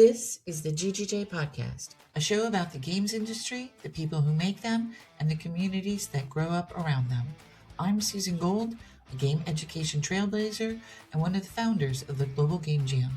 This is the GGJ podcast, a show about the games industry, the people who make them, and the communities that grow up around them. I'm Susan Gold, a game education trailblazer and one of the founders of the Global Game Jam.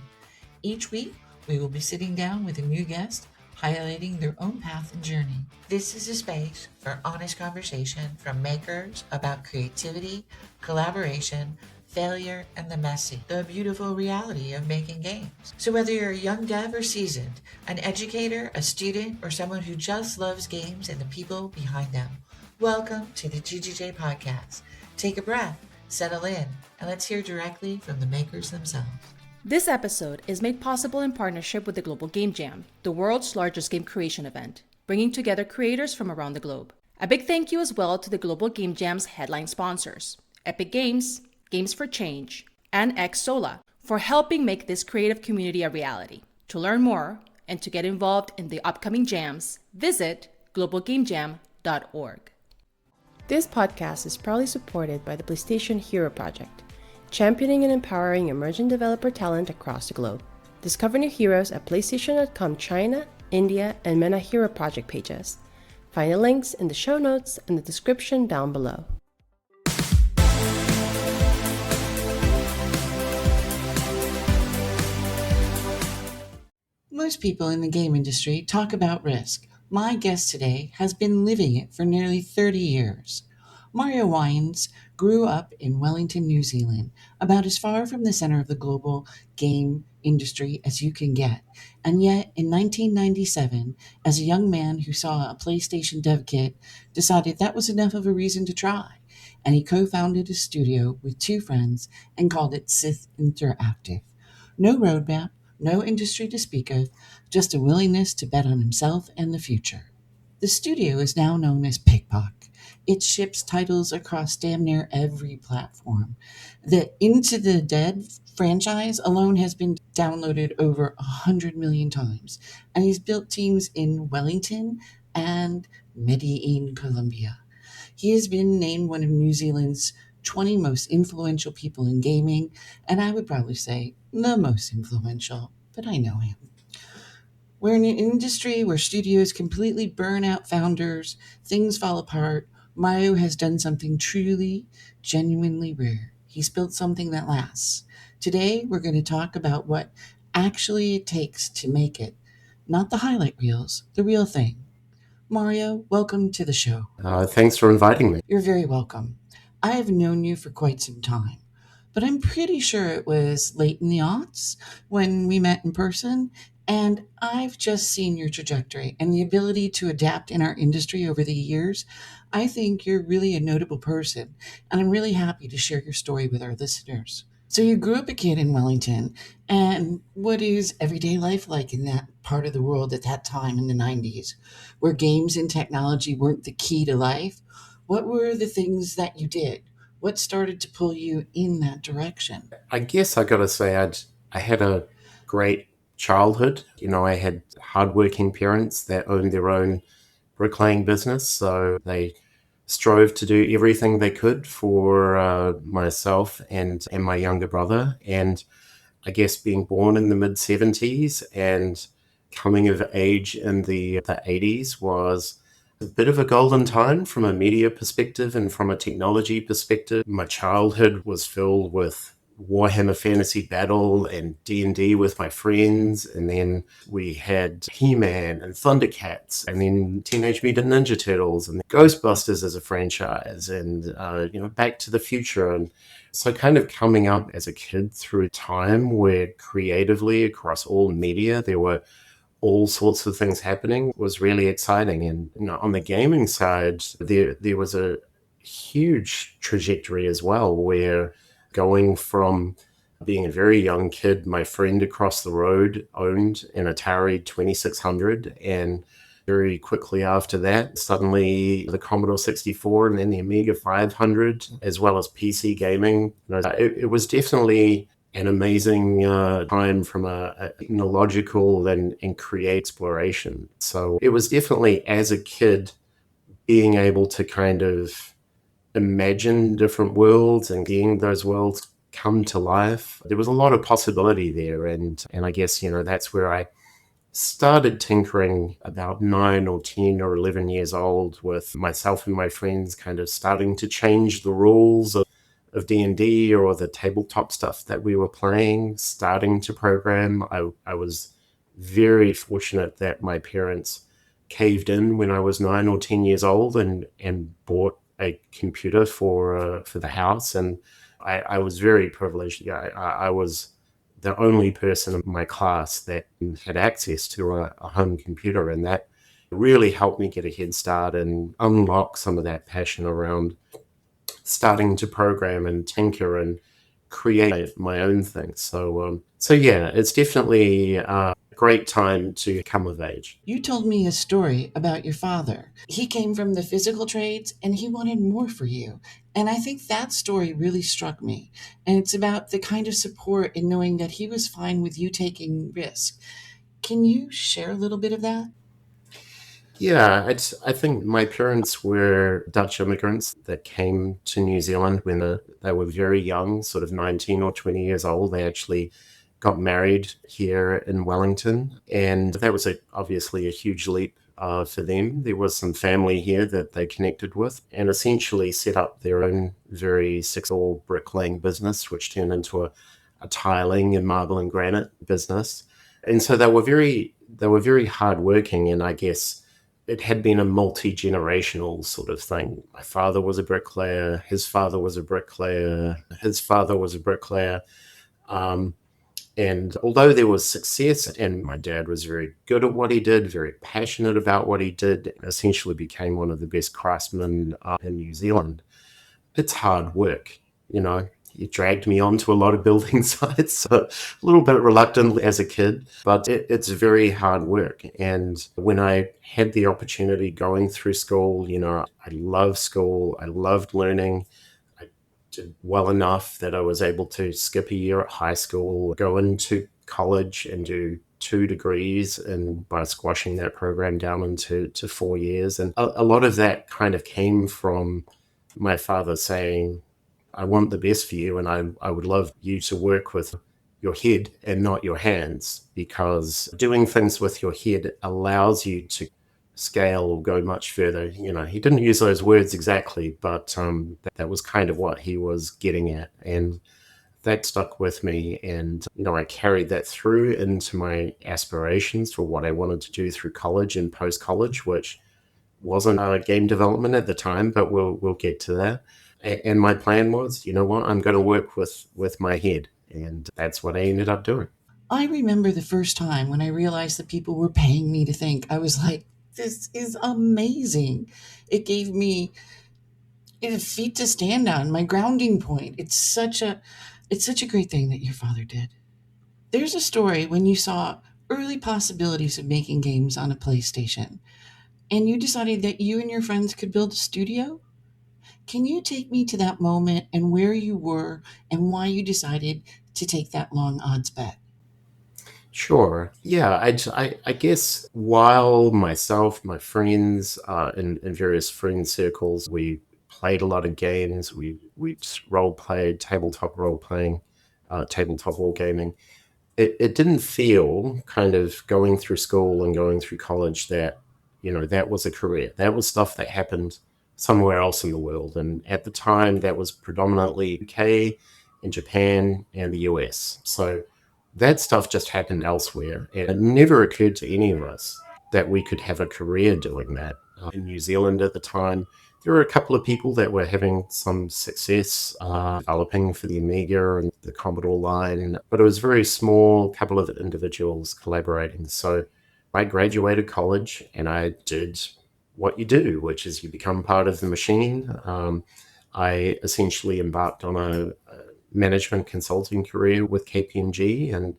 Each week, we will be sitting down with a new guest, highlighting their own path and journey. This is a space for honest conversation from makers about creativity, collaboration, failure, and the beautiful reality of making games. So whether you're a young dev or seasoned, an educator, a student, or someone who just loves games and the people behind them, welcome to the GGJ podcast. Take a breath, settle in, and let's hear directly from the makers themselves. This episode is made possible in partnership with the Global Game Jam, the world's largest game creation event, bringing together creators from around the globe. A big thank you as well to the Global Game Jam's headline sponsors, Epic Games, Games for Change, and Xsola, for helping make this creative community a reality. To learn more and to get involved in the upcoming jams, visit globalgamejam.org. This podcast is proudly supported by the PlayStation Hero Project, championing and empowering emerging developer talent across the globe. Discover new heroes at PlayStation.com China, India, and MENA Hero Project pages. Find the links in the show notes and the description down below. Most people in the game industry talk about risk. My guest today has been living it for nearly 30 years. Mario Wynands grew up in Wellington, New Zealand, about as far from the center of the global game industry as you can get. And yet, in 1997, as a young man who saw a PlayStation dev kit, decided that was enough of a reason to try. And he co-founded a studio with two friends and called it Sith Interactive. No roadmap, no industry to speak of, just a willingness to bet on himself and the future. The studio is now known as PikPok. It ships titles across damn near every platform. The Into the Dead franchise alone has been downloaded over 100 million times, and he's built teams in Wellington and Medellin, Colombia. He has been named one of New Zealand's 20 most influential people in gaming, and I would probably say the most influential, but I know him. We're in an industry where studios completely burn out founders, things fall apart. Mario has done something truly, genuinely rare. He's built something that lasts. Today, we're going to talk about what actually it takes to make it. Not the highlight reels, the real thing. Mario, welcome to the show. Thanks for inviting me. You're very welcome. I have known you for quite some time, but I'm pretty sure it was late in the aughts when we met in person, and I've just seen your trajectory and the ability to adapt in our industry over the years. I think you're really a notable person, and I'm really happy to share your story with our listeners. So you grew up a kid in Wellington, and what is everyday life like in that part of the world at that time in the 90s, where games and technology weren't the key to life? What were the things that you did? What started to pull you in that direction? I guess I got to say I had a great childhood. I had hardworking parents that owned their own bricklaying business, so they strove to do everything they could for myself and my younger brother. And I guess being born in the mid-70s and coming of age in the 80s was a bit of a golden time from a media perspective and from a technology perspective. My childhood was filled with Warhammer Fantasy Battle and D&D with my friends, and then we had He-Man and Thundercats, and then Teenage Mutant Ninja Turtles and Ghostbusters as a franchise, and Back to the Future. And so kind of coming up as a kid through a time where creatively across all media there were all sorts of things happening was really exciting. And on the gaming side, there was a huge trajectory as well, where going from being a very young kid, my friend across the road owned an Atari 2600, and very quickly after that, suddenly the Commodore 64 and then the Amiga 500, as well as PC gaming. It was definitely an amazing time from a technological and creative exploration. So it was definitely, as a kid, being able to kind of imagine different worlds and seeing those worlds come to life. There was a lot of possibility there, and I guess that's where I started tinkering about 9 or 10 or 11 years old, with myself and my friends kind of starting to change the rules of D&D or the tabletop stuff that we were playing, starting to program. I was very fortunate that my parents caved in when I was 9 or 10 years old and bought a computer for the house. And I was very privileged. Yeah, I was the only person in my class that had access to a home computer, and that really helped me get a head start and unlock some of that passion around starting to program and tinker and create my own things. So yeah, it's definitely a great time to come of age. You told me a story about your father. He came from the physical trades and he wanted more for you. And I think that story really struck me. And it's about the kind of support in knowing that he was fine with you taking risk. Can you share a little bit of that? Yeah, I think my parents were Dutch immigrants that came to New Zealand when they were very young, sort of 19 or 20 years old. They actually got married here in Wellington, and that was obviously a huge leap for them. There was some family here that they connected with and essentially set up their own very successful bricklaying business, which turned into a tiling and marble and granite business. And so they were very hardworking, and I guess it had been a multi-generational sort of thing. My father was a bricklayer, his father was a bricklayer, his father was a bricklayer. Um, and although there was success, and my dad was very good at what he did, very passionate about what he did, essentially became one of the best craftsmen in New Zealand, it's hard work, you know. He dragged me onto a lot of building sites, so a little bit reluctant as a kid, but it's very hard work. And when I had the opportunity going through school, I loved school, I loved learning. I did well enough that I was able to skip a year at high school, go into college and do 2 degrees, and by squashing that program down into 4 years. And a lot of that kind of came from my father saying, I want the best for you, and I would love you to work with your head and not your hands, because doing things with your head allows you to scale or go much further. He didn't use those words exactly, but that was kind of what he was getting at. And that stuck with me. And, I carried that through into my aspirations for what I wanted to do through college and post-college, which wasn't game development at the time, but we'll get to that. And my plan was, you know what, I'm going to work with my head. And that's what I ended up doing. I remember the first time when I realized that people were paying me to think. I was like, this is amazing. It gave me feet to stand on, my grounding point. It's such a great thing that your father did. There's a story when you saw early possibilities of making games on a PlayStation, and you decided that you and your friends could build a studio. Can you take me to that moment and where you were and why you decided to take that long odds bet? Sure. Yeah, I guess while myself, my friends, in various friend circles, we played a lot of games. We role played, tabletop role playing, tabletop wargaming. It didn't feel, kind of going through school and going through college, that that was a career. That was stuff that happened somewhere else in the world. And at the time, that was predominantly UK and Japan and the US. So that stuff just happened elsewhere, and it never occurred to any of us that we could have a career doing that. In New Zealand at the time, there were a couple of people that were having some success developing for the Amiga and the Commodore line, but it was very small, couple of individuals collaborating. So I graduated college and I did what you do, which is you become part of the machine. I essentially embarked on a management consulting career with KPMG, and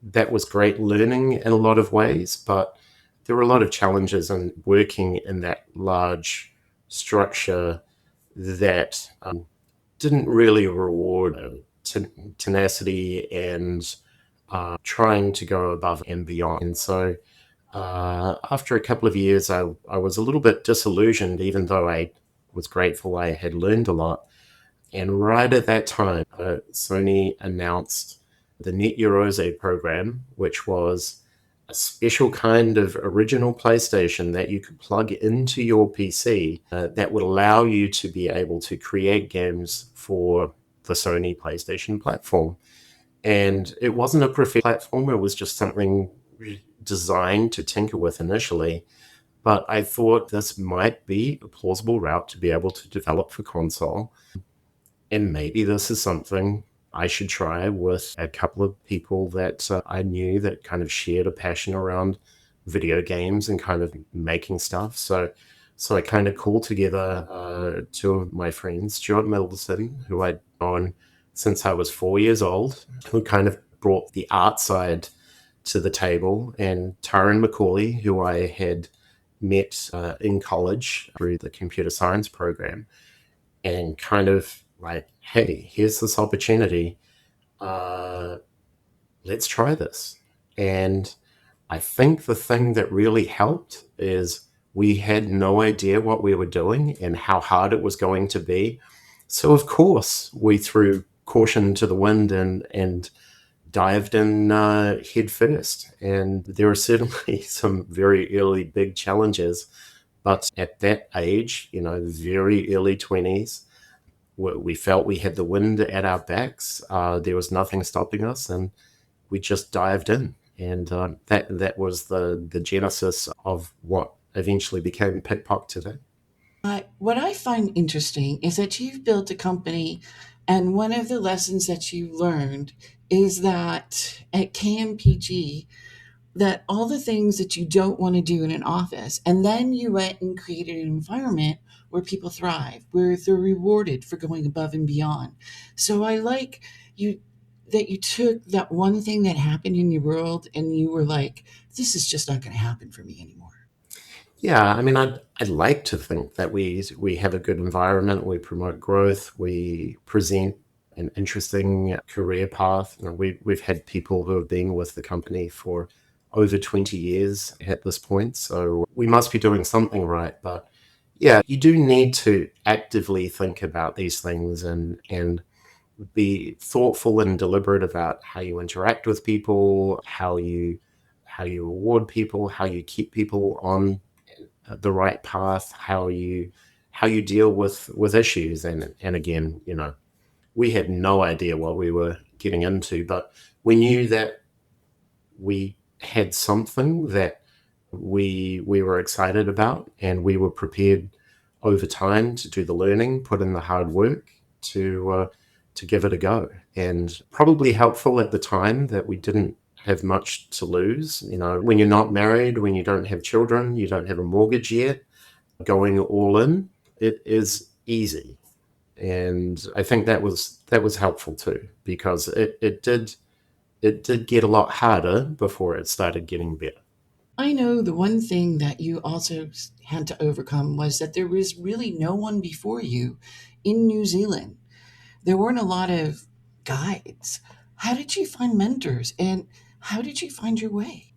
that was great learning in a lot of ways, but there were a lot of challenges in working in that large structure that didn't really reward tenacity and trying to go above and beyond. And so after a couple of years, I was a little bit disillusioned, even though I was grateful I had learned a lot. And right at that time, Sony announced the Net Eurose program, which was a special kind of original PlayStation that you could plug into your PC that would allow you to be able to create games for the Sony PlayStation platform. And it wasn't a preferred platform, it was just something designed to tinker with initially. But I thought this might be a plausible route to be able to develop for console. And maybe this is something I should try with a couple of people that I knew that kind of shared a passion around video games and kind of making stuff. So I kind of called together two of my friends, Stuart Middleton, who I'd known since I was 4 years old, who kind of brought the art side to the table, and Tyron McCauley, who I had met in college through the computer science program, and kind of like, hey, here's this opportunity. Let's try this. And I think the thing that really helped is we had no idea what we were doing and how hard it was going to be. So, of course, we threw caution to the wind and dived in head first. And there are certainly some very early big challenges. But at that age, very early 20s, we felt we had the wind at our backs. There was nothing stopping us, and we just dived in. And that was the genesis of what eventually became PikPok today. What I find interesting is that you've built a company, and one of the lessons that you learned is that at KMPG, that all the things that you don't want to do in an office, and then you went and created an environment where people thrive, where they're rewarded for going above and beyond. So I like you that you took that one thing that happened in your world and you were like, this is just not going to happen for me anymore. Yeah, I mean, I'd like to think that we have a good environment, we promote growth, we present an interesting career path. We've had people who have been with the company for over 20 years at this point, so we must be doing something right. But yeah, you do need to actively think about these things and be thoughtful and deliberate about how you interact with people, how you reward people, how you keep people on the right path, how you deal with issues. And again, we had no idea what we were getting into, but we knew that we had something that we were excited about, and we were prepared over time to do the learning, put in the hard work to give it a go. And probably helpful at the time that we didn't have much to lose. When you're not married, when you don't have children, you don't have a mortgage yet, going all in, it is easy. And I think that was helpful too, because it did get a lot harder before it started getting better. I know the one thing that you also had to overcome was that there was really no one before you in New Zealand. There weren't a lot of guides. How did you find mentors, and how did you find your way?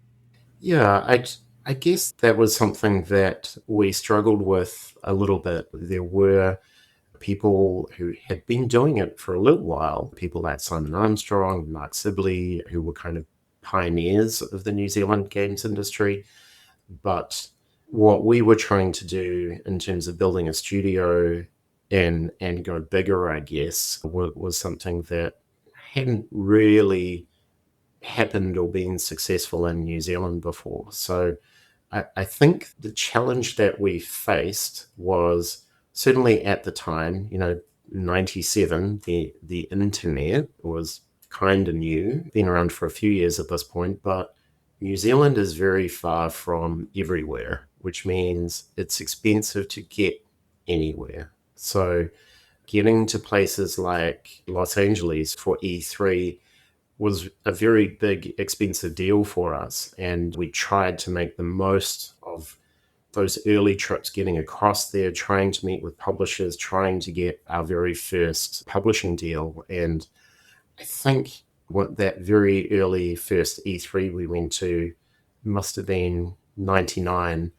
Yeah, I guess that was something that we struggled with a little bit. There were people who had been doing it for a little while, people like Simon Armstrong, Mark Sibley, who were kind of pioneers of the New Zealand games industry. But what we were trying to do in terms of building a studio and go bigger, I guess, was something that hadn't really happened or been successful in New Zealand before. So I think the challenge that we faced was, certainly at the time, 97, the internet was kind of new, been around for a few years at this point, but New Zealand is very far from everywhere, which means it's expensive to get anywhere. So getting to places like Los Angeles for E3 was a very big, expensive deal for us. And we tried to make the most of those early trips, getting across there, trying to meet with publishers, trying to get our very first publishing deal. And I think what that very early first E3 we went to must have been 99.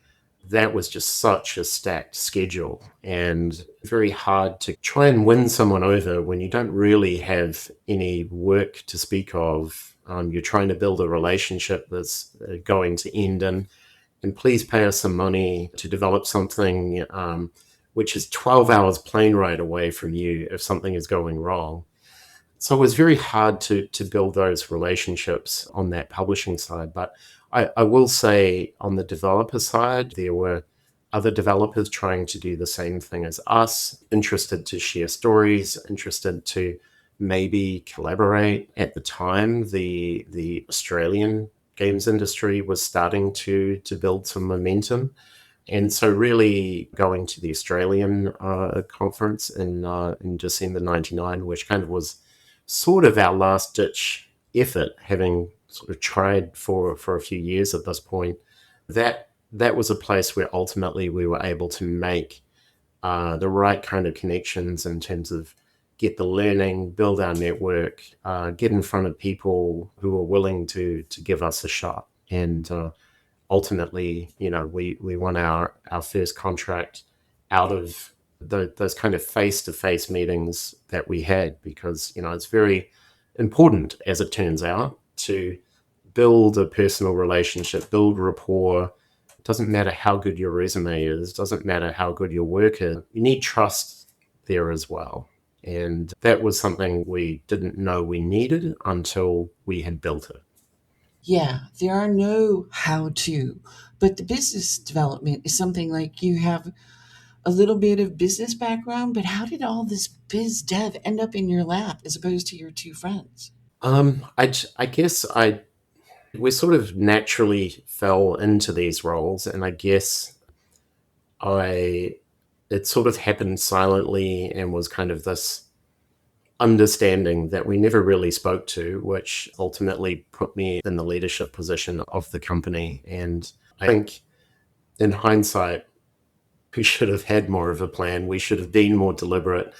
That was just such a stacked schedule and very hard to try and win someone over when you don't really have any work to speak of You're trying to build a relationship that's going to end and please pay us some money to develop something which is 12 hours plane ride away from you if something is going wrong. So it was very hard to build those relationships on that publishing side. But I will say on the developer side, there were other developers trying to do the same thing as us, interested to share stories, interested to maybe collaborate. At the time, the Australian games industry was starting to build some momentum. And so really going to the Australian conference in December 99, which kind of was sort of our last ditch effort, having sort of tried for a few years at this point, that was a place where ultimately we were able to make the right kind of connections in terms of get the learning, build our network, get in front of people who are willing to give us a shot. And ultimately, we won our first contract out of those kind of face-to-face meetings that we had, because it's very important, as it turns out, to build a personal relationship, build rapport. It doesn't matter how good your resume is, doesn't matter how good your work is. You need trust there as well. And that was something we didn't know we needed until we had built it. Yeah, there are no how to, but the business development is something like you have a little bit of business background, but how did all this biz dev end up in your lap as opposed to your two friends? I guess we sort of naturally fell into these roles, and I guess I it sort of happened silently and was kind of this understanding that we never really spoke to, which ultimately put me in the leadership position of the company. And I think in hindsight, we should have had more of a plan. We should have been more deliberate,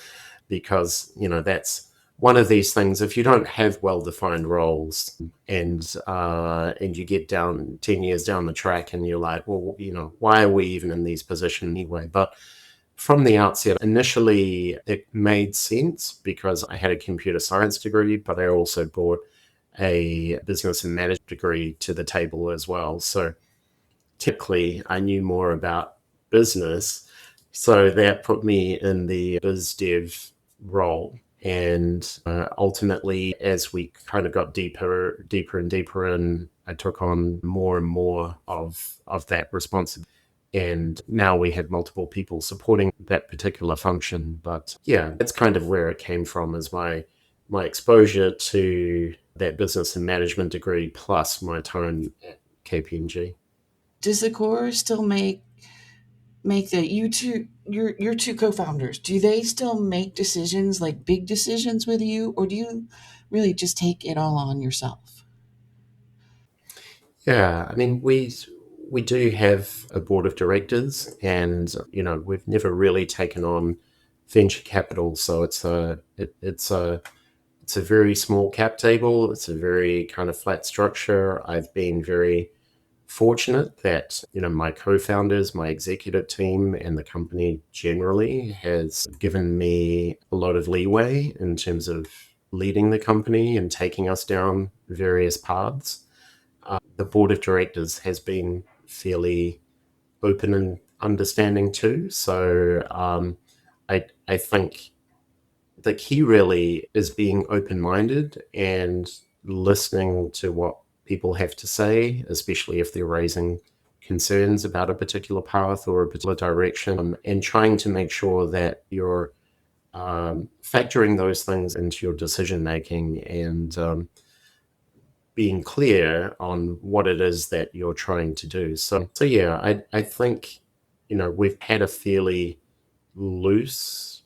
because that's one of these things. If you don't have well-defined roles and you get down 10 years down the track and you're like, well, why are we even in these positions anyway? But from the outset, initially it made sense because I had a computer science degree, but I also brought a business and management degree to the table as well. So typically I knew more about business. So that put me in the biz dev role. And ultimately, as we kind of got deeper and deeper in, I took on more and more of that responsibility. And now we had multiple people supporting that particular function. But yeah, that's kind of where it came from, is my exposure to that business and management degree plus my time at KPMG. Does the core still make the you two your two co-founders, do they still make decisions, like big decisions with you, or do you really just take it all on yourself? Yeah, I mean, we do have a board of directors, and we've never really taken on venture capital, so it's a very small cap table. It's a very kind of flat structure. I've been very fortunate that my co-founders, my executive team, and the company generally has given me a lot of leeway in terms of leading the company and taking us down various paths. The board of directors has been fairly open and understanding too. So I think the key really is being open-minded and listening to what people have to say, especially if they're raising concerns about a particular path or a particular direction, and trying to make sure that you're factoring those things into your decision making, and being clear on what it is that you're trying to do. So yeah, I think we've had a fairly loose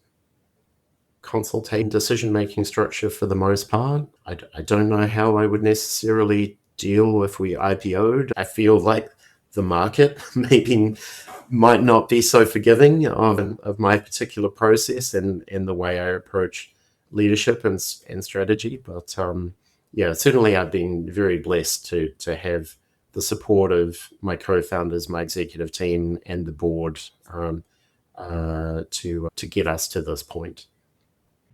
consultation decision-making structure for the most part. I don't know how I would necessarily deal if we IPO'd. I feel like the market maybe might not be so forgiving of my particular process and the way I approach leadership and strategy. But yeah, certainly I've been very blessed to have the support of my co-founders, my executive team, and the board to get us to this point.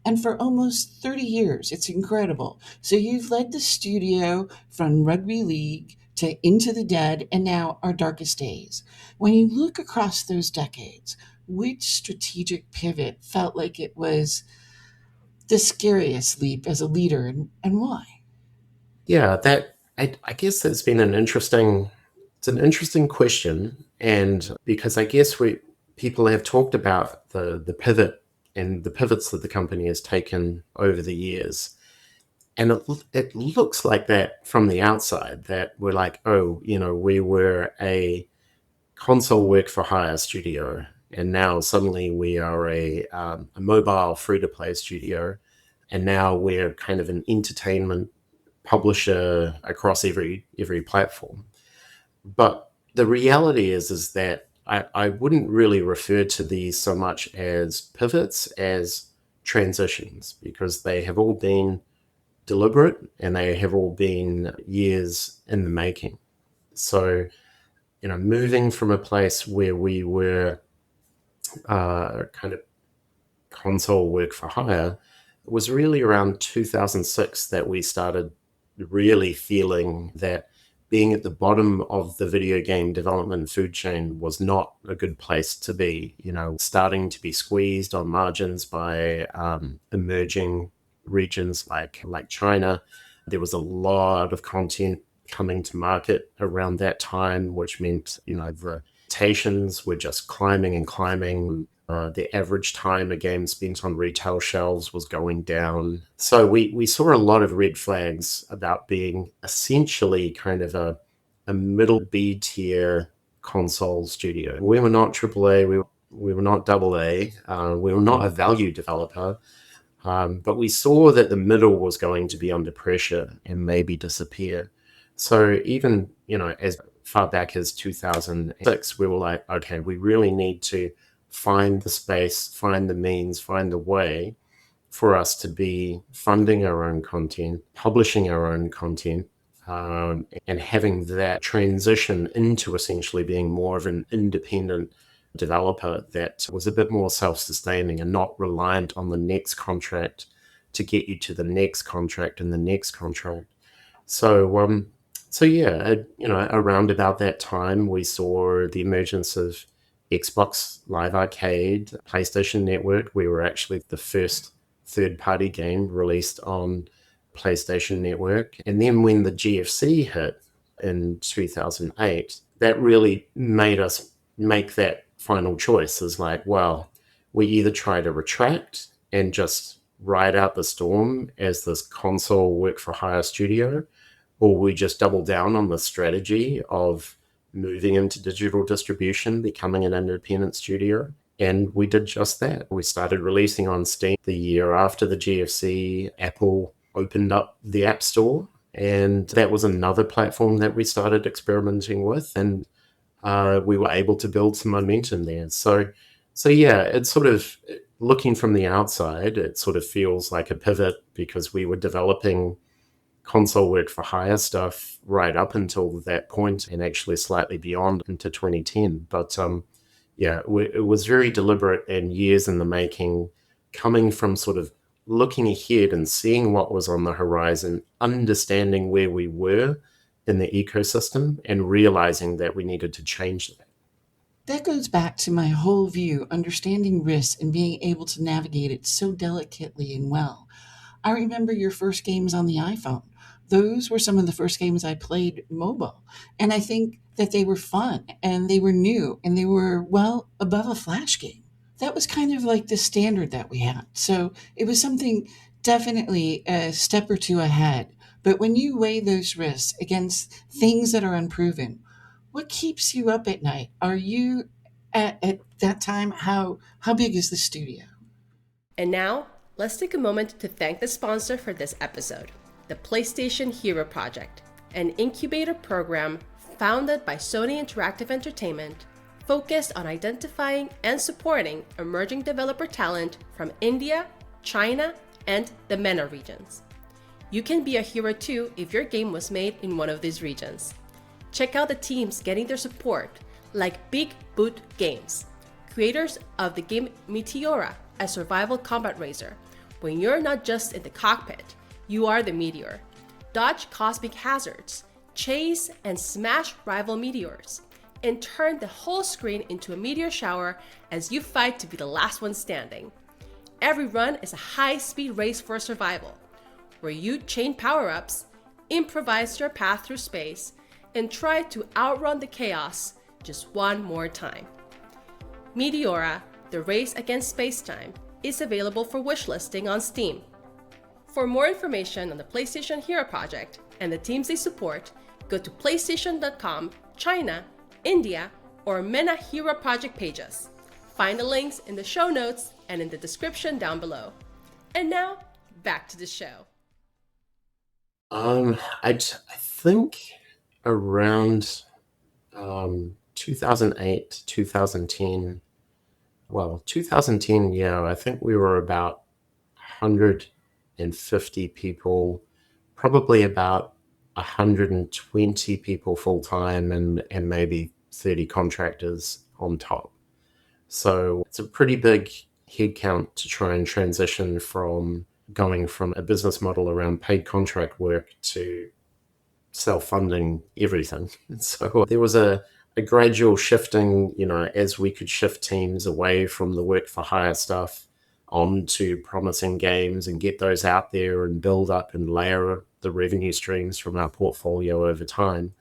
and for almost 30 years. It's incredible. So you've led the studio from rugby league to Into the Dead and now Our Darkest Days. When you look across those decades, which strategic pivot felt like it was the scariest leap as a leader, and why? Yeah, that I guess that's been it's an interesting question, and because I guess we people have talked about the pivot and the pivots that the company has taken over the years, and it looks like that from the outside that we're like, oh, we were a console work for hire studio, and now suddenly we are a mobile free to play studio, and now we're kind of an entertainment publisher across every platform. But the reality is that I wouldn't really refer to these so much as pivots as transitions, because they have all been deliberate and they have all been years in the making. So, moving from a place where we were kind of console work for hire, it was really around 2006 that we started really feeling that being at the bottom of the video game development food chain was not a good place to be, starting to be squeezed on margins by emerging regions like China. There was a lot of content coming to market around that time, which meant, the expectations were just climbing and climbing. The average time a game spent on retail shelves was going down. So we saw a lot of red flags about being essentially kind of a middle B tier console studio. We were not AAA, we were not AA, we were not a value developer, but we saw that the middle was going to be under pressure and maybe disappear. So even, as far back as 2006, we were like, okay, we really need to find the space, find the means, find the way for us to be funding our own content, publishing our own content, and having that transition into essentially being more of an independent developer that was a bit more self-sustaining and not reliant on the next contract to get you to the next contract and the next contract. So yeah, around about that time, we saw the emergence of Xbox Live Arcade, PlayStation Network. We were actually the first third-party game released on PlayStation Network. And then when the GFC hit in 2008, that really made us make that final choice. Is like, well, we either try to retract and just ride out the storm as this console work for hire studio, or we just double down on the strategy of moving into digital distribution, becoming an independent studio. And we did just that. We started releasing on Steam the year after the GFC. Apple opened up the App Store, and that was another platform that we started experimenting with, and we were able to build some momentum there. So yeah, it's sort of, looking from the outside, it sort of feels like a pivot, because we were developing console work for hire stuff right up until that point, and actually slightly beyond into 2010. But yeah, it was very deliberate and years in the making, coming from sort of looking ahead and seeing what was on the horizon, understanding where we were in the ecosystem, and realizing that we needed to change that. That goes back to my whole view, understanding risk and being able to navigate it so delicately and well. I remember your first games on the iPhone. Those were some of the first games I played mobile. And I think that they were fun and they were new and they were well above a Flash game. That was kind of like the standard that we had. So it was something definitely a step or two ahead. But when you weigh those risks against things that are unproven, what keeps you up at night? Are you at that time? How big is the studio? And now, let's take a moment to thank the sponsor for this episode, the PlayStation Hero Project, an incubator program founded by Sony Interactive Entertainment, focused on identifying and supporting emerging developer talent from India, China, and the MENA regions. You can be a hero too if your game was made in one of these regions. Check out the teams getting their support, like Big Boot Games, creators of the game Meteora, a survival combat racer, When you're not just in the cockpit, you are the meteor. Dodge cosmic hazards, chase and smash rival meteors, and turn the whole screen into a meteor shower as you fight to be the last one standing. Every run is a high-speed race for survival, where you chain power-ups, improvise your path through space, and try to outrun the chaos just one more time. Meteora, the race against space-time, is available for wishlisting on Steam. For more information on the PlayStation Hero Project and the teams they support, go to PlayStation.com, China, India, or MENA Hero Project pages. Find the links in the show notes and in the description down below. And now, back to the show. I think around 2008, 2010. Well, 2010, yeah, I think we were about 150 people, probably about 120 people full-time and maybe 30 contractors on top. So it's a pretty big headcount to try and transition from going from a business model around paid contract work to self-funding everything. So there was a gradual shifting, as we could shift teams away from the work for hire stuff onto promising games and get those out there and build up and layer the revenue streams from our portfolio over time.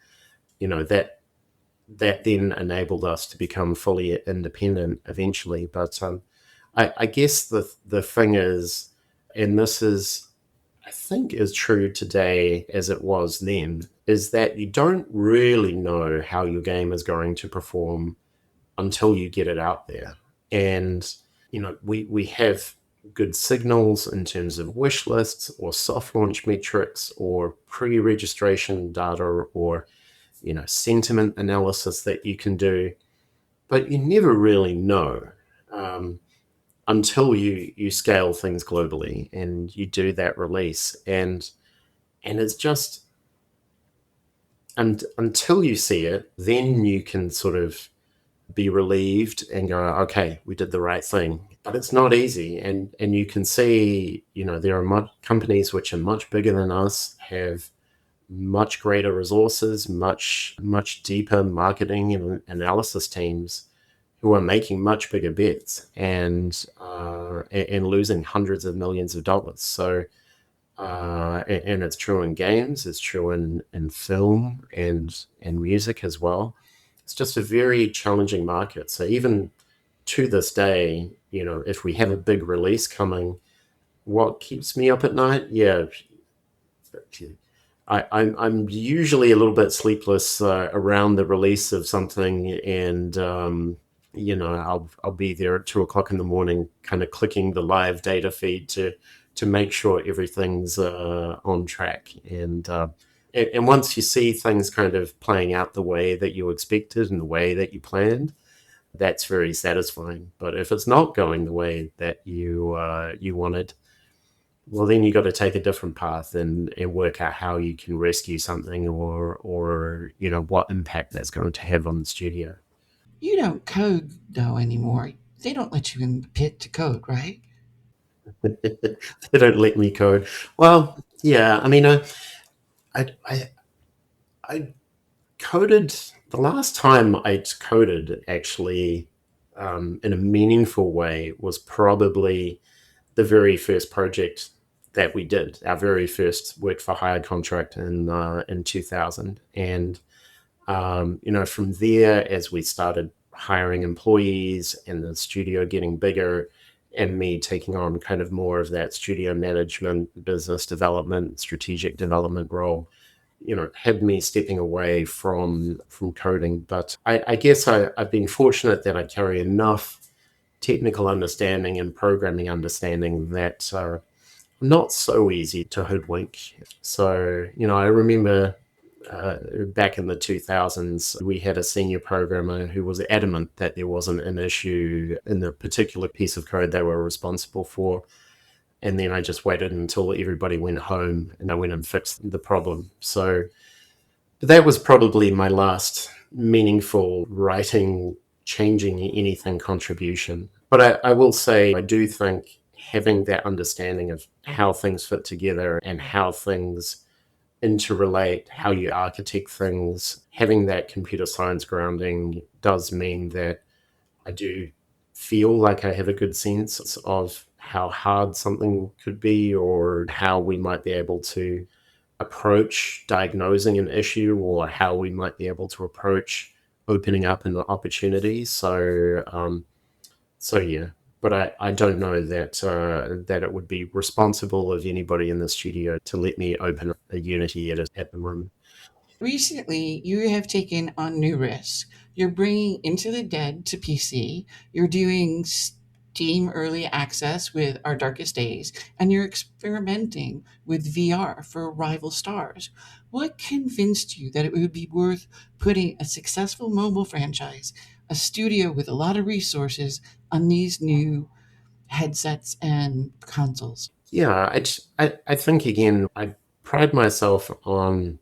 That then enabled us to become fully independent eventually. But I guess the thing is, and this is, I think, is true today as it was then, is that you don't really know how your game is going to perform until you get it out there. And, we have good signals in terms of wish lists or soft launch metrics or pre-registration data or, sentiment analysis that you can do, but you never really know until you scale things globally and you do that release. And it's just, and until you see it, then you can sort of be relieved and go, okay, we did the right thing. But it's not easy. And you can see, there are companies which are much bigger than us, have much greater resources, much deeper marketing and analysis teams who are making much bigger bets and losing hundreds of millions of dollars. So, and it's true in games, it's true in film and music as well. It's just a very challenging market. So even to this day, if we have a big release coming, what keeps me up at night? Yeah, I'm usually a little bit sleepless around the release of something, and I'll be there at 2:00 in the morning, kind of clicking the live data feed to make sure everything's on track. And once you see things kind of playing out the way that you expected and the way that you planned, that's very satisfying. But if it's not going the way that you wanted, well, then you got to take a different path and work out how you can rescue something or what impact that's going to have on the studio. You don't code, though, anymore. They don't let you in the pit to code, right? They don't let me code. Well, yeah, I mean, I coded, the last time I coded actually in a meaningful way was probably the very first project that we did, our very first work for hire contract in 2000. And, from there, as we started hiring employees and the studio getting bigger and me taking on kind of more of that studio management, business development, strategic development role, had me stepping away from coding. But I guess I've been fortunate that I carry enough technical understanding and programming understanding that are not so easy to hoodwink. So, I remember back in the 2000s, we had a senior programmer who was adamant that there wasn't an issue in the particular piece of code they were responsible for. And then I just waited until everybody went home and I went and fixed the problem. So that was probably my last meaningful writing, changing anything contribution. But I will say, I do think having that understanding of how things fit together and how things interrelate, how you architect things, having that computer science grounding does mean that I do feel like I have a good sense of how hard something could be or how we might be able to approach diagnosing an issue or how we might be able to approach opening up an opportunity. So yeah, but I don't know that that it would be responsible of anybody in the studio to let me open a Unity at the moment. Recently, you have taken on new risks. You're bringing Into the Dead to PC, you're doing Steam Early Access with Our Darkest Days, and you're experimenting with VR for Rival Stars. What convinced you that it would be worth putting a successful mobile franchise, a studio with a lot of resources, on these new headsets and consoles? Yeah, I think again, I pride myself on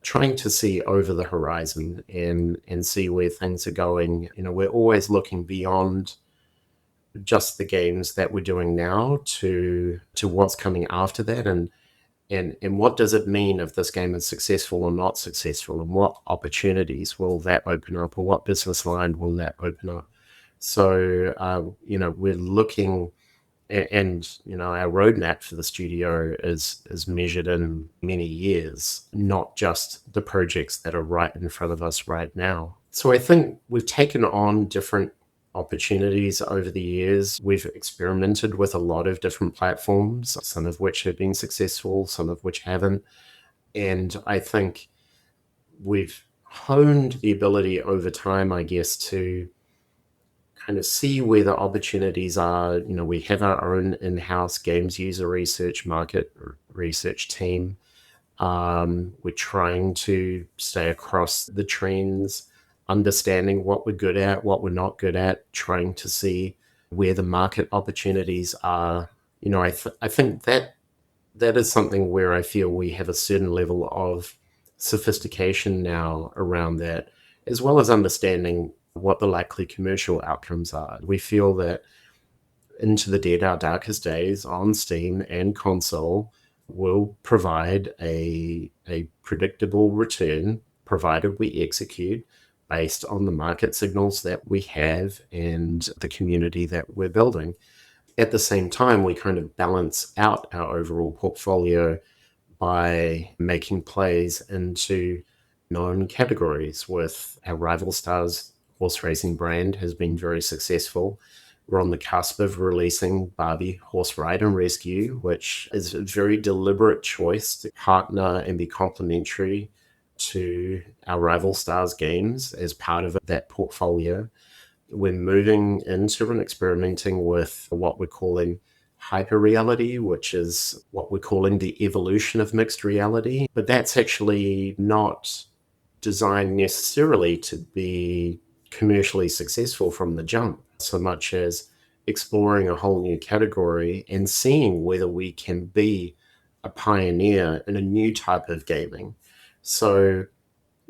trying to see over the horizon and see where things are going. You know, we're always looking beyond just the games that we're doing now to what's coming after that and what does it mean if this game is successful or not successful and what opportunities will that open up or what business line will that open up. So you know, we're looking and you know, our roadmap for the studio is measured in many years, not just the projects that are right in front of us right now. So I think we've taken on different opportunities over the years. We've experimented with a lot of different platforms, some of which have been successful, some of which haven't. And I think we've honed the ability over time, I guess, to kind of see where the opportunities are. You know, we have our own in-house games user research market research team. We're trying to stay across the trends, understanding what we're good at, what we're not good at, trying to see where the market opportunities are. You know, I think that is something where I feel we have a certain level of sophistication now around that, as well as understanding what the likely commercial outcomes are. We feel that Into the Dead, Our Darkest Days on Steam and console will provide a predictable return, provided we execute based on the market signals that we have and the community that we're building. At the same time, we kind of balance out our overall portfolio by making plays into known categories. With our Rival Stars horse racing brand has been very successful. We're on the cusp of releasing Barbie Horse Ride and Rescue, which is a very deliberate choice to partner and be complementary to our Rival Stars games as part of that portfolio. We're moving into and experimenting with what we're calling hyper reality, which is what we're calling the evolution of mixed reality. But that's actually not designed necessarily to be commercially successful from the jump, so much as exploring a whole new category and seeing whether we can be a pioneer in a new type of gaming. So,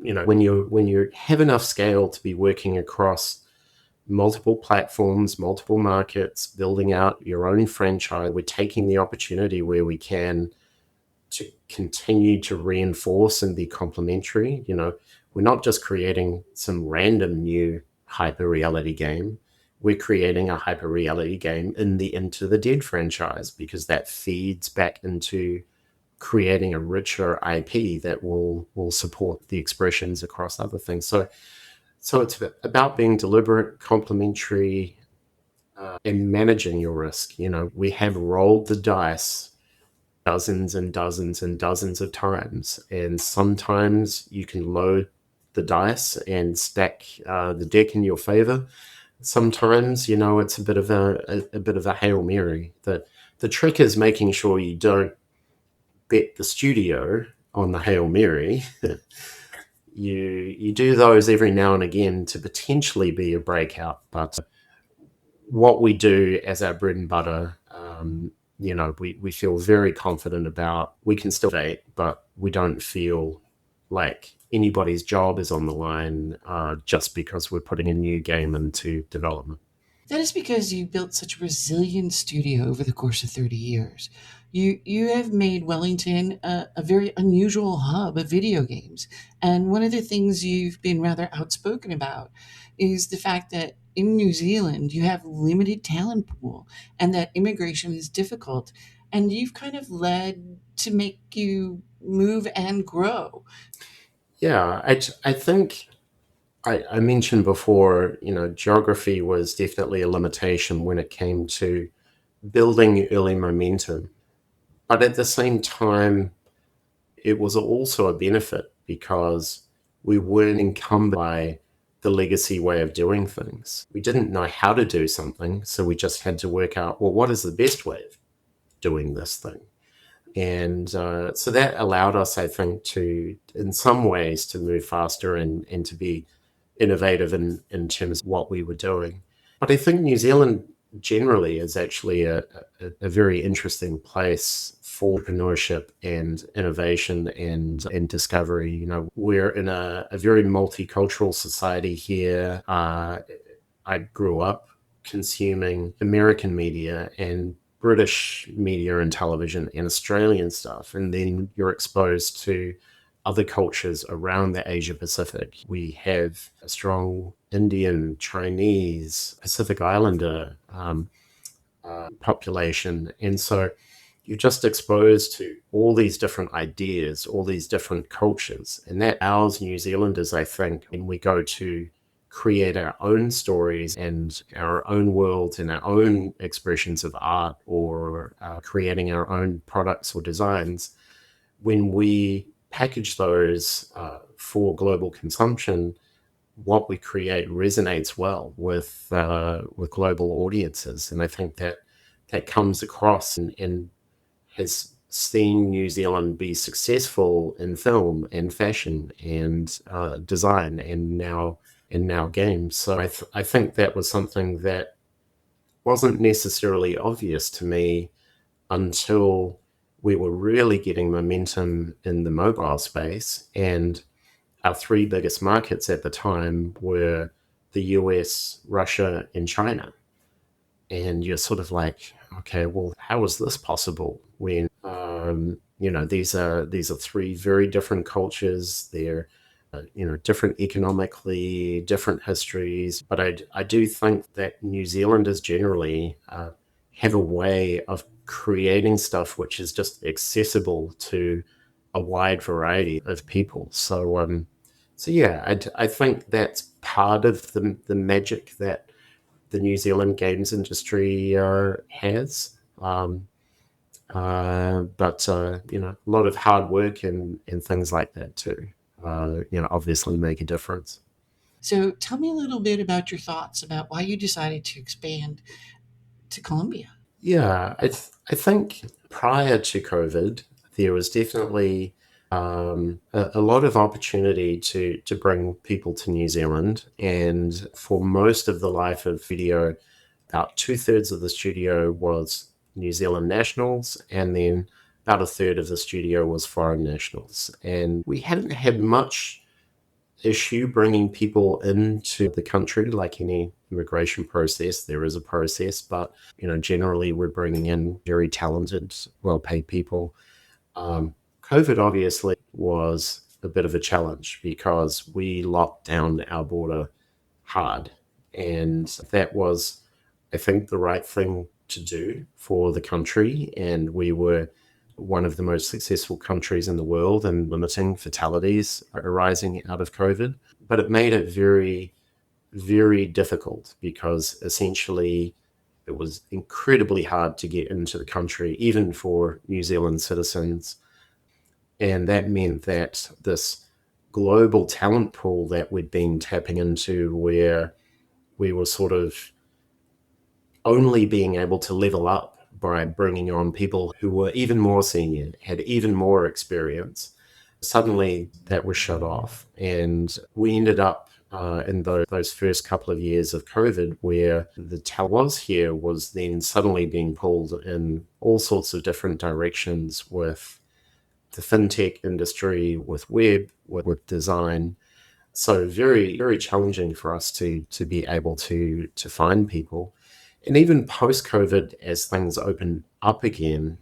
you know, when you have enough scale to be working across multiple platforms, multiple markets, building out your own franchise, we're taking the opportunity where we can to continue to reinforce and be complementary. You know, we're not just creating some random new hyper reality game. We're creating a hyper reality game in the Into the Dead franchise because that feeds back into creating a richer IP that will support the expressions across other things. So it's about being deliberate, complementary, and managing your risk. You know, we have rolled the dice dozens and dozens and dozens of times, and sometimes you can load the dice and stack the deck in your favor. Sometimes, you know, it's a bit of a Hail Mary. The trick is making sure you don't bet the studio on the Hail Mary. You do those every now and again to potentially be a breakout, but what we do as our bread and butter, you know, we feel very confident about. We can still date, but we don't feel like anybody's job is on the line just because we're putting a new game into development. That is because you built such a resilient studio over the course of 30 years. You have made Wellington a very unusual hub of video games. And one of the things you've been rather outspoken about is the fact that in New Zealand you have limited talent pool and that immigration is difficult. And you've kind of led to make you move and grow. Yeah, I think I mentioned before, geography was definitely a limitation when it came to building early momentum. But at the same time, it was also a benefit because we weren't encumbered by the legacy way of doing things. We didn't know how to do something, so we just had to work out, well, what is the best way of doing this thing? And so that allowed us, I think, to, in some ways, to move faster and to be innovative in terms of what we were doing. But I think New Zealand generally is actually a very interesting place for entrepreneurship and innovation and discovery. We're in a very multicultural society here. I grew up consuming American media and British media and television and Australian stuff, and then you're exposed to other cultures around the Asia Pacific. We have a strong Indian, Chinese, Pacific Islander population, and so you're just exposed to all these different ideas, all these different cultures, and that allows New Zealanders, I think, when we go to create our own stories and our own worlds and our own expressions of art or creating our own products or designs, when we package those for global consumption, what we create resonates well with global audiences, and I think that comes across and has seen New Zealand be successful in film and fashion and design and now games. So I think that was something that wasn't necessarily obvious to me until we were really getting momentum in the mobile space. And our three biggest markets at the time were the US, Russia, and China. And you're sort of like, okay, well, how is this possible when these are three very different cultures. They're different economically, different histories. But I do think that New Zealanders generally have a way of creating stuff which is just accessible to a wide variety of people. So yeah, I think that's part of the magic that the New Zealand games industry has. But a lot of hard work and things like that too. Obviously make a difference. So tell me a little bit about your thoughts about why you decided to expand to Colombia. Yeah, I think prior to COVID, there was definitely a lot of opportunity to bring people to New Zealand. And for most of the life of video, about 2/3 of the studio was New Zealand nationals, and then about a third of the studio was foreign nationals. And we hadn't had much issue bringing people into the country. Like any immigration process, there is a process, but generally we're bringing in very talented, well-paid people. COVID obviously was a bit of a challenge because we locked down our border hard, and that was, I think, the right thing to do for the country. And we were one of the most successful countries in the world in limiting fatalities arising out of COVID. But it made it very, very difficult because essentially it was incredibly hard to get into the country, even for New Zealand citizens. And that meant that this global talent pool that we'd been tapping into, where we were sort of only being able to level up by bringing on people who were even more senior, had even more experience, suddenly that was shut off. And we ended up in those first couple of years of COVID, where the talent was here was then suddenly being pulled in all sorts of different directions with the fintech industry, with web, with design. So very, very challenging for us to be able to find people. And even post-COVID, as things open up again,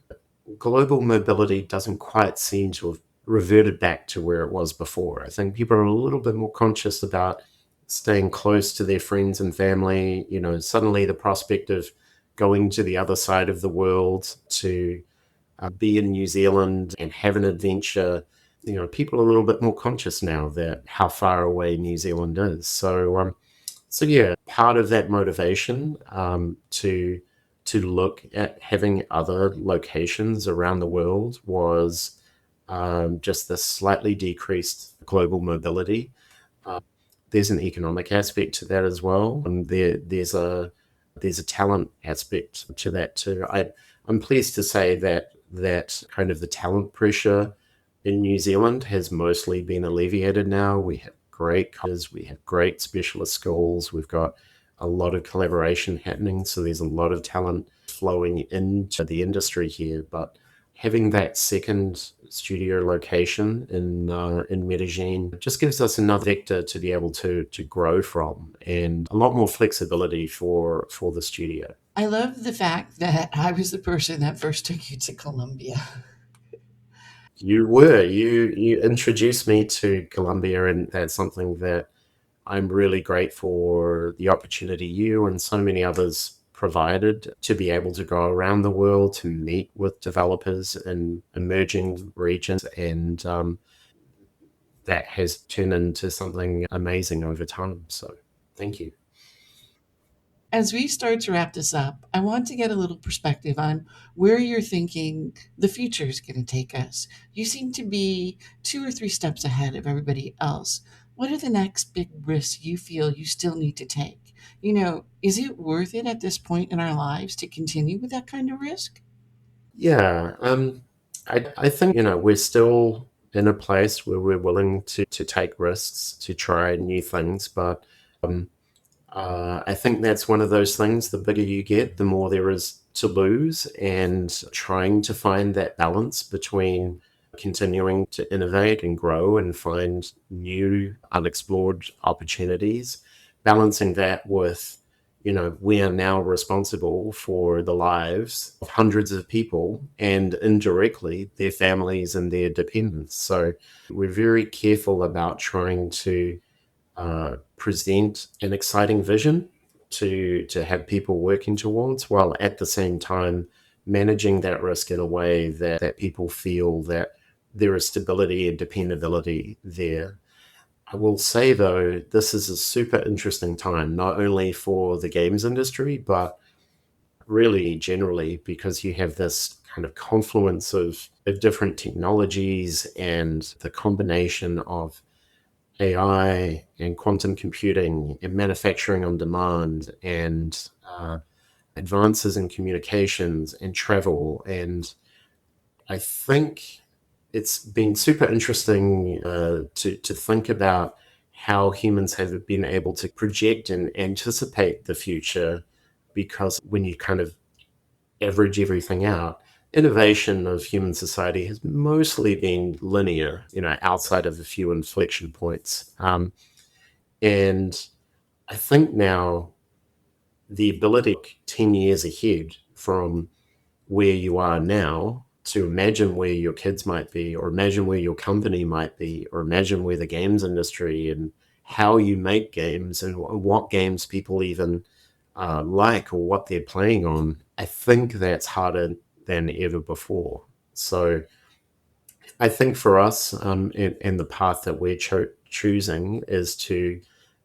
global mobility doesn't quite seem to have reverted back to where it was before. I think people are a little bit more conscious about staying close to their friends and family. Suddenly the prospect of going to the other side of the world to be in New Zealand and have an adventure. People are a little bit more conscious now that how far away New Zealand is. So yeah, part of that motivation to look at having other locations around the world was just the slightly decreased global mobility. There's an economic aspect to that as well, and there's a talent aspect to that too. I'm pleased to say that kind of the talent pressure in New Zealand has mostly been alleviated now. We have great colleges, we have great specialist schools, we've got a lot of collaboration happening, so there's a lot of talent flowing into the industry here. But having that second studio location in Medellin just gives us another vector to be able to grow from, and a lot more flexibility for the studio. I love the fact that I was the person that first took you to Colombia. You introduced me to Colombia, and that's something that I'm really grateful for the opportunity you and so many others provided to be able to go around the world to meet with developers in emerging regions, and that has turned into something amazing over time. So thank you. As we start to wrap this up, I want to get a little perspective on where you're thinking the future is going to take us. You seem to be 2 or 3 steps ahead of everybody else. What are the next big risks you feel you still need to take? Is it worth it at this point in our lives to continue with that kind of risk? Yeah, I think we're still in a place where we're willing to take risks, to try new things, but um, I think that's one of those things. The bigger you get, the more there is to lose, and trying to find that balance between continuing to innovate and grow and find new unexplored opportunities, balancing that with, we are now responsible for the lives of hundreds of people and indirectly their families and their dependents. So we're very careful about trying to present an exciting vision to have people working towards, while at the same time managing that risk in a way that people feel that there is stability and dependability there. I will say, though, this is a super interesting time, not only for the games industry, but really generally, because you have this kind of confluence of different technologies and the combination of AI and quantum computing and manufacturing on demand and advances in communications and travel. And I think it's been super interesting to think about how humans have been able to project and anticipate the future, because when you kind of average everything out, innovation of human society has mostly been linear, outside of a few inflection points. And I think now the ability 10 years ahead from where you are now to imagine where your kids might be, or imagine where your company might be, or imagine where the games industry and how you make games and what games people even like or what they're playing on. I think that's harder than ever before. So I think for us, and the path that we're choosing is to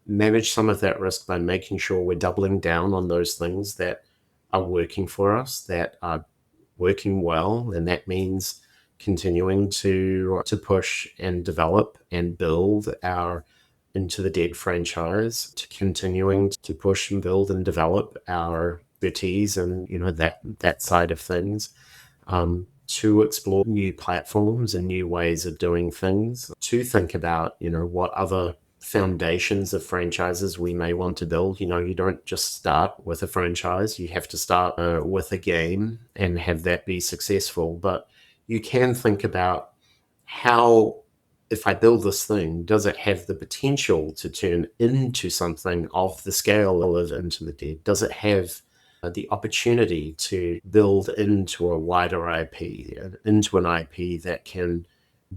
manage some of that risk by making sure we're doubling down on those things that are working for us, that are working well, and that means continuing to push and develop and build our Into the Dead franchise, to continuing to push and build and develop our expertise and that side of things, to explore new platforms and new ways of doing things, to think about what other foundations of franchises we may want to build. You don't just start with a franchise. You have to start with a game and have that be successful. But you can think about how, if I build this thing, does it have the potential to turn into something of the scale of Into the Dead? Does it have the opportunity to build into a wider IP, into an IP that can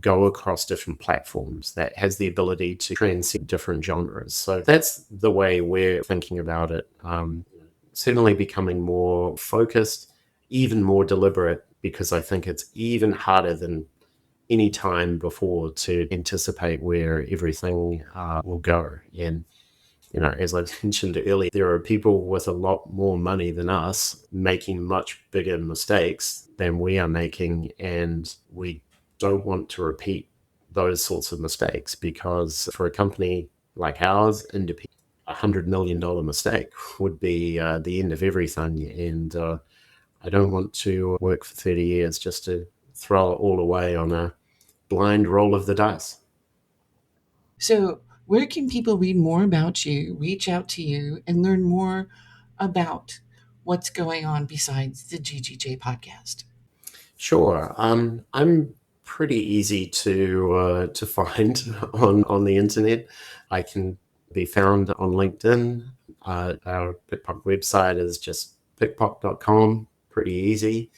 go across different platforms, that has the ability to transcend different genres. So that's the way we're thinking about it. Certainly becoming more focused, even more deliberate, because I think it's even harder than any time before to anticipate where everything will go. And as I mentioned earlier, there are people with a lot more money than us making much bigger mistakes than we are making, and we don't want to repeat those sorts of mistakes, because for a company like ours, independent, $100 million mistake would be the end of everything. And I don't want to work for 30 years just to throw it all away on a blind roll of the dice. So, where can people read more about you, reach out to you, and learn more about what's going on besides the GGJ podcast? Sure. I'm pretty easy to find on the internet. I can be found on LinkedIn. Our PikPok website is just pikpok.com. Pretty easy.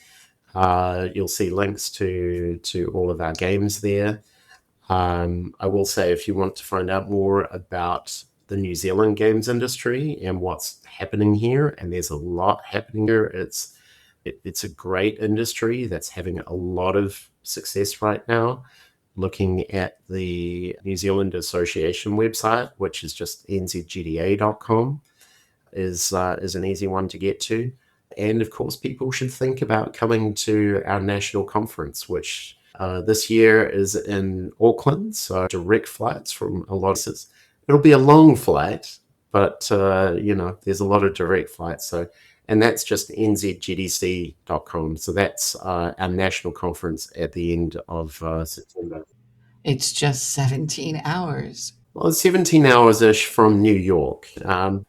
You'll see links to all of our games there. I will say, if you want to find out more about the New Zealand games industry and what's happening here, and there's a lot happening here, it's a great industry that's having a lot of success right now. Looking at the New Zealand Association website, which is just nzgda.com, is an easy one to get to. And of course, people should think about coming to our national conference, which this year is in Auckland. So direct flights from a lot of places. It'll be a long flight, but there's a lot of direct flights. And that's just nzgdc.com. So that's our national conference at the end of September. It's just 17 hours. Well, it's 17 hours-ish from New York. About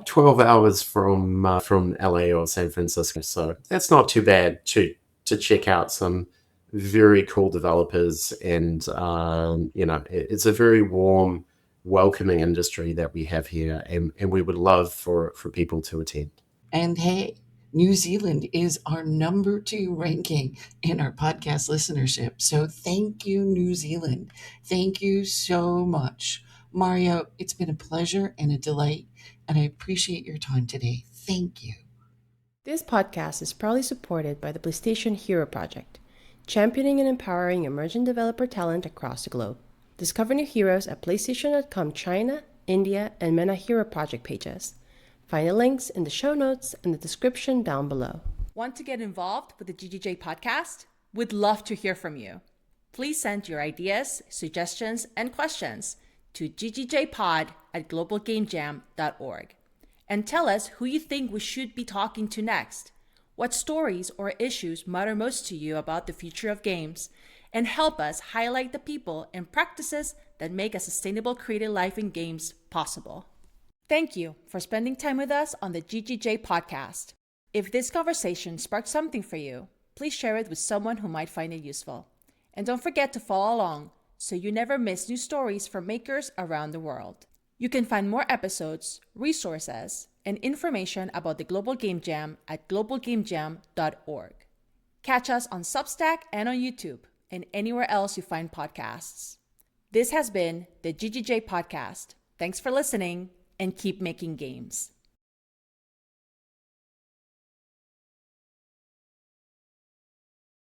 12 hours from LA or San Francisco. So that's not too bad to check out some very cool developers. And, it's a very warm, welcoming industry that we have here. And we would love for people to attend. And hey, New Zealand is our number 2 ranking in our podcast listenership. So thank you, New Zealand. Thank you so much. Mario, it's been a pleasure and a delight, and I appreciate your time today. Thank you. This podcast is proudly supported by the PlayStation Hero Project, championing and empowering emerging developer talent across the globe. Discover new heroes at PlayStation.com China, India, and MENA Hero Project pages. Find the links in the show notes and the description down below. Want to get involved with the GGJ podcast? We'd love to hear from you. Please send your ideas, suggestions, and questions to ggjpod@globalgamejam.org. And tell us who you think we should be talking to next, what stories or issues matter most to you about the future of games, and help us highlight the people and practices that make a sustainable creative life in games possible. Thank you for spending time with us on the GGJ podcast. If this conversation sparked something for you, please share it with someone who might find it useful. And don't forget to follow along so you never miss new stories from makers around the world. You can find more episodes, resources, and information about the Global Game Jam at globalgamejam.org. Catch us on Substack and on YouTube and anywhere else you find podcasts. This has been the GGJ podcast. Thanks for listening, and keep making games.